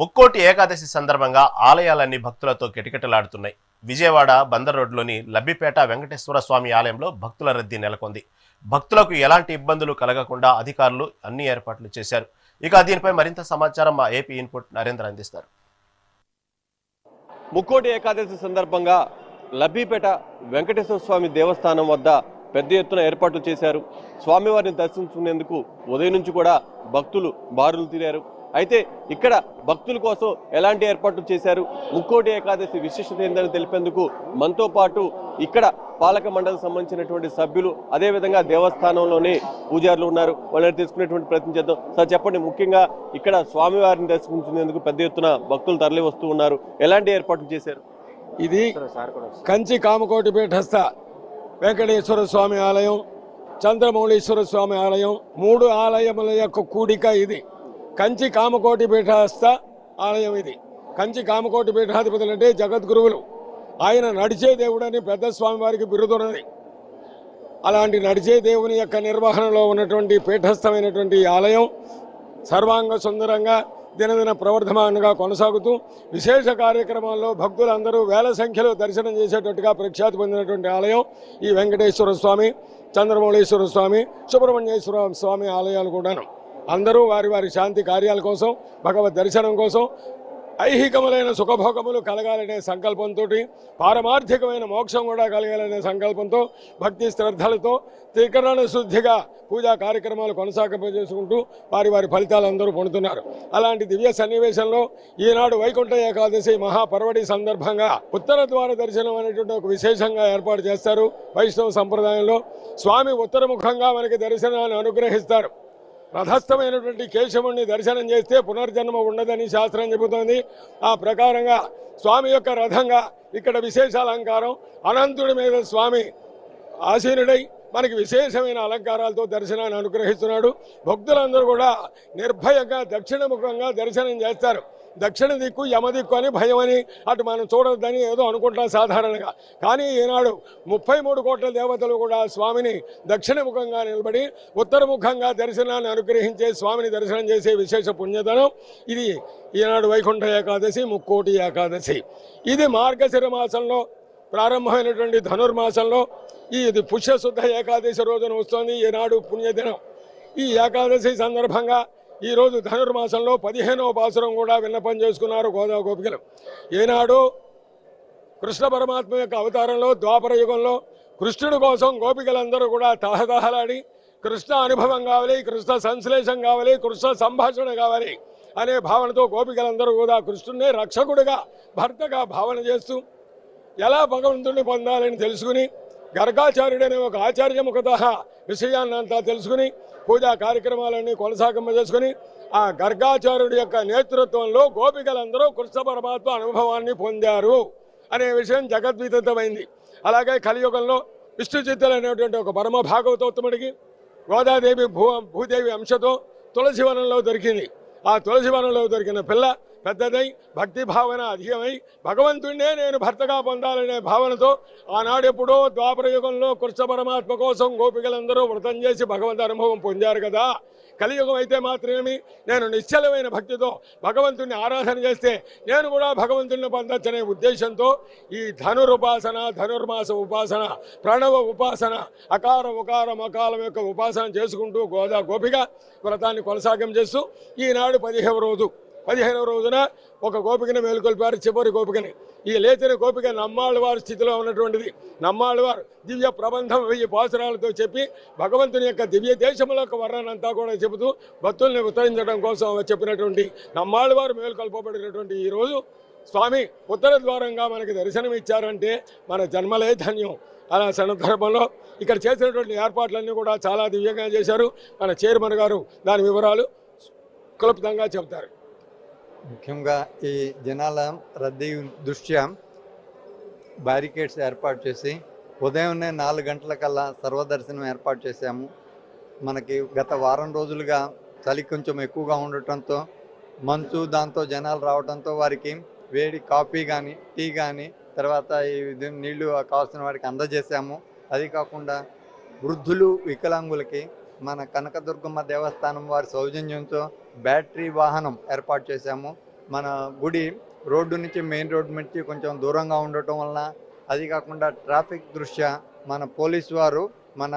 ముక్కోటి ఏకాదశి సందర్భంగా ఆలయాలన్నీ భక్తులతో కిటకిటలాడుతున్నాయి. విజయవాడ బందర్ రోడ్లోని లబ్బిపేట వెంకటేశ్వర స్వామి ఆలయంలో భక్తుల రద్దీ నెలకొంది. భక్తులకు ఎలాంటి ఇబ్బందులు కలగకుండా అధికారులు అన్ని ఏర్పాట్లు చేశారు. ఇక దీనిపై మరింత సమాచారం మా ఏపీ ఇన్పుట్ నరేంద్ర అందిస్తారు. ముక్కోటి ఏకాదశి సందర్భంగా లబ్బిపేట వెంకటేశ్వర స్వామి దేవస్థానం వద్ద పెద్ద ఎత్తున ఏర్పాట్లు చేశారు. స్వామివారిని దర్శించుకునేందుకు ఉదయం నుంచి కూడా భక్తులు బారులు తీరారు. అయితే ఇక్కడ భక్తుల కోసం ఎలాంటి ఏర్పాట్లు చేశారు, ముక్కోటి ఏకాదశి విశిష్టత ఏందని తెలిపేందుకు మనతో పాటు ఇక్కడ పాలక మండలికి సంబంధించినటువంటి సభ్యులు, అదేవిధంగా దేవస్థానంలోనే పూజారులు ఉన్నారు. వాళ్ళని తీసుకునేటువంటి ప్రయత్నం చేద్దాం. సార్ చెప్పండి, ముఖ్యంగా ఇక్కడ స్వామివారిని దర్శించుకునేందుకు పెద్ద ఎత్తున భక్తులు తరలి వస్తూ ఉన్నారు. ఎలాంటి ఏర్పాట్లు చేశారు? ఇది కంచి కామకోటి పీఠస్థ వెంకటేశ్వర స్వామి ఆలయం, చంద్రమౌళీశ్వర స్వామి ఆలయం, మూడు ఆలయముల యొక్క కూడిక ఇది. కంచి కామకోటి పీఠస్థ ఆలయం ఇది. కంచి కామకోటి పీఠాధిపతులు అంటే జగద్గురువులు. ఆయన నడిచే దేవుడని పెద్ద స్వామివారికి బిరుదున్నది. అలాంటి నడిచే దేవుని యొక్క నిర్వహణలో ఉన్నటువంటి పీఠస్థమైనటువంటి ఆలయం సర్వాంగ సుందరంగా దినదిన ప్రవర్ధమానంగా కొనసాగుతూ విశేష కార్యక్రమాల్లో భక్తులందరూ వేల సంఖ్యలో దర్శనం చేసేటట్టుగా ప్రఖ్యాతి పొందినటువంటి ఆలయం ఈ వెంకటేశ్వర స్వామి, చంద్రమౌళీశ్వర స్వామి, సుబ్రహ్మణ్యేశ్వర స్వామి ఆలయాలు కూడాను. అందరూ వారి వారి శాంతి కార్యాల కోసం, భగవద్ దర్శనం కోసం, ఐహికములైన సుఖభోగములు కలగాలనే సంకల్పంతో, పారమార్థికమైన మోక్షం కూడా కలగాలనే సంకల్పంతో భక్తి శ్రద్ధలతో త్రికరణ శుద్ధిగా పూజా కార్యక్రమాలు కొనసాగింపజేసుకుంటూ వారి వారి ఫలితాలు అందరూ పొందుతున్నారు. అలాంటి దివ్య సన్నివేశంలో ఈనాడు వైకుంఠ ఏకాదశి మహాపర్వడి సందర్భంగా ఉత్తర ద్వార దర్శనం అనేటువంటి ఒక విశేషంగా ఏర్పాటు చేస్తారు. వైష్ణవ సంప్రదాయంలో స్వామి ఉత్తరముఖంగా మనకి దర్శనాన్ని అనుగ్రహిస్తారు. రథస్థమైనటువంటి కేశవుణ్ణి దర్శనం చేస్తే పునర్జన్మ ఉండదని శాస్త్రం చెబుతోంది. ఆ ప్రకారంగా స్వామి యొక్క రథంగా ఇక్కడ విశేష అలంకారం, అనంతుడి మీద స్వామి ఆసీనుడై మనకి విశేషమైన అలంకారాలతో దర్శనాన్ని అనుగ్రహిస్తున్నాడు. భక్తులందరూ కూడా నిర్భయంగా దక్షిణముఖంగా దర్శనం చేస్తారు. దక్షిణ దిక్కు యమదిక్కు అని భయమని అటు మనం చూడొద్దని ఏదో అనుకుంటాం సాధారణంగా. కానీ ఈనాడు 33 కోట్ల దేవతలు కూడా స్వామిని దక్షిణముఖంగా నిలబడి ఉత్తరముఖంగా దర్శనాన్ని అనుగ్రహించే స్వామిని దర్శనం చేసే విశేష పుణ్యదనం ఇది. ఈనాడు వైకుంఠ ఏకాదశి, ముక్కోటి ఏకాదశి. ఇది మార్గశిర మాసంలో ప్రారంభమైనటువంటి ధనుర్మాసంలో ఇది పుష్యశుద్ధ ఏకాదశి రోజున వస్తుంది. ఈనాడు పుణ్యదినం. ఈ ఏకాదశి సందర్భంగా ఈరోజు ధనుర్మాసంలో 15వ పాసురం కూడా విన్నపం చేసుకున్నారు గోదావరి గోపికలు. ఈనాడు కృష్ణ పరమాత్మ యొక్క అవతారంలో ద్వాపర యుగంలో కృష్ణుడి కోసం గోపికలందరూ కూడా తహతహలాడి కృష్ణ అనుభవం కావాలి, కృష్ణ సంశ్లేషం కావాలి, కృష్ణ సంభాషణ కావాలి అనే భావనతో గోపికలందరూ కూడా కృష్ణుడిని రక్షకుడిగా, భర్తగా భావన చేస్తూ ఎలా భగవంతుడిని పొందాలని తెలుసుకుని గర్గాచార్యుడనే ఒక ఆచార్యముఖత విషయాన్నంతా తెలుసుకుని పూజా కార్యక్రమాలన్నీ కొనసాగింపజేసుకుని ఆ గర్గాచార్యుడి యొక్క నేతృత్వంలో గోపికలందరూ కృష్ణ పరమాత్మ అనుభవాన్ని పొందారు అనే విషయం జగద్విదితమైంది. అలాగే కలియుగంలో విష్ణు చిత్తులు అనేటువంటి ఒక పరమ భాగవతోత్తముడికి గోదాదేవి భూదేవి అంశతో తులసివనంలో దొరికింది. ఆ తులసివనంలో దొరికిన పిల్ల పెద్దదై భక్తి భావన అధికమై భగవంతుడినే నేను భర్తగా పొందాలనే భావనతో ఆనాడెప్పుడో ద్వాపర యుగంలో కృష్ణ పరమాత్మ కోసం గోపికలందరూ వ్రతం చేసి భగవంతు అనుభవం పొందారు కదా. కలియుగం అయితే మాత్రమేమి నేను నిశ్చలమైన భక్తితో భగవంతుడిని ఆరాధన చేస్తే నేను కూడా భగవంతుడిని పొందొచ్చనే ఉద్దేశంతో ఈ ధనురుపాసన, ధనుర్మాస ఉపాసన, ప్రణవ ఉపాసన, అకార ఉకార మకాలం యొక్క ఉపాసన చేసుకుంటూ గోపిక వ్రతాన్ని కొనసాగం చేస్తూ ఈనాడు 15వ రోజున ఒక గోపికని మేలుకొల్పారు, చివరి గోపికని. ఈ లేచిన గోపిక నమ్మాళ్ళవారి స్థితిలో ఉన్నటువంటిది. నమ్మాళ్ళవారు దివ్య ప్రబంధం 1000 పాసురాలతో చెప్పి భగవంతుని యొక్క దివ్య దేశముల యొక్క వర్ణనంతా కూడా చెబుతూ భక్తుల్ని ఉత్తరించడం కోసం చెప్పినటువంటి నమ్మాళ్ళవారు మేలుకొల్పబడినటువంటి ఈరోజు స్వామి ఉత్తర ద్వారంగా మనకి దర్శనం ఇచ్చారంటే మన జన్మలే ధన్యం. అలా సందర్భంలో ఇక్కడ చేసినటువంటి ఏర్పాట్లన్నీ కూడా చాలా దివ్యంగా చేశారు. మన చైర్మన్ గారు దాని వివరాలు క్లుప్తంగా చెబుతారు. ముఖ్యంగా ఈ జనాల రద్దీ దృష్ట్యా బ్యారికేడ్స్ ఏర్పాటు చేసి ఉదయాన్నే 4 గంటలకల్లా సర్వదర్శనం ఏర్పాటు చేశాము. మనకి గత వారం రోజులుగా చలి కొంచెం ఎక్కువగా ఉండటంతో మంచు, దాంతో జనాలు రావడంతో వారికి వేడి కాఫీ కానీ, టీ కానీ, తర్వాత ఈ నీళ్లు కావాల్సిన వారికి అందజేశాము. అది కాకుండా వృద్ధులు, వికలాంగులకి మన కనకదుర్గమ్మ దేవస్థానం వారి సౌజన్యంతో బ్యాటరీ వాహనం ఏర్పాటు చేశాము. మన గుడి రోడ్డు నుంచి మెయిన్ రోడ్డు నుంచి కొంచెం దూరంగా ఉండటం వలన, అది కాకుండా ట్రాఫిక్ దృష్ట్యా మన పోలీసు వారు మన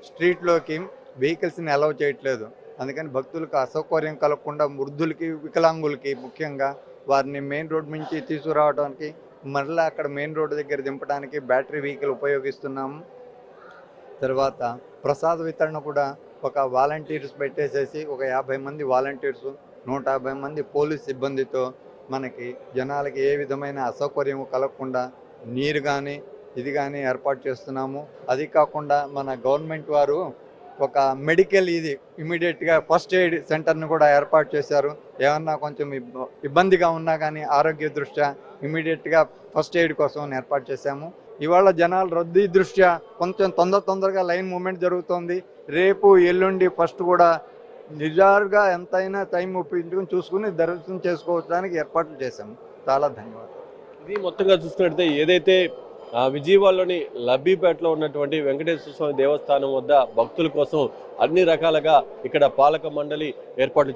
స్ట్రీట్లోకి వెహికల్స్ని అలౌ చేయట్లేదు. అందుకని భక్తులకు అసౌకర్యం కలగకుండా వృద్ధులకి, వికలాంగులకి ముఖ్యంగా వారిని మెయిన్ రోడ్ నుంచి తీసుకురావడానికి, మరలా అక్కడ మెయిన్ రోడ్డు దగ్గర దింపడానికి బ్యాటరీ వెహికల్ ఉపయోగిస్తున్నాము. తర్వాత ప్రసాద వితరణ కూడా ఒక వాలంటీర్స్ పెట్టేసేసి ఒక 50 మంది వాలంటీర్స్, 150 మంది పోలీస్ సిబ్బందితో మనకి జనాలకి ఏ విధమైన అసౌకర్యం కలగకుండా నీరు కానీ ఇది కానీ ఏర్పాటు చేస్తున్నాము. అది కాకుండా మన గవర్నమెంట్ వారు ఒక మెడికల్ ఇమీడియట్గా ఫస్ట్ ఎయిడ్ సెంటర్ని కూడా ఏర్పాటు చేశారు. ఏమన్నా కొంచెం ఇబ్బందిగా ఉన్నా కానీ ఆరోగ్య దృష్ట్యా ఇమీడియట్గా ఫస్ట్ ఎయిడ్ కోసం ఏర్పాటు చేశాము. ఇవాళ జనాలు రద్దీ దృష్ట్యా కొంచెం తొందరగా లైన్ మూమెంట్ జరుగుతుంది. రేపు ఎల్లుండి ఫస్ట్ కూడా నిజారుగా ఎంతైనా టైం ఉపయోగించుకుని చూసుకుని దర్శనం చేసుకోవడానికి ఏర్పాట్లు చేశాము. చాలా ధన్యవాదాలు. ఇది మొత్తంగా చూసుకున్నట్లయితే ఏదైతే విజయవాడలోని లబ్బిపేటలో ఉన్నటువంటి వెంకటేశ్వర స్వామి దేవస్థానం వద్ద భక్తుల కోసం అన్ని రకాలుగా ఇక్కడ పాలక మండలి ఏర్పాట్లు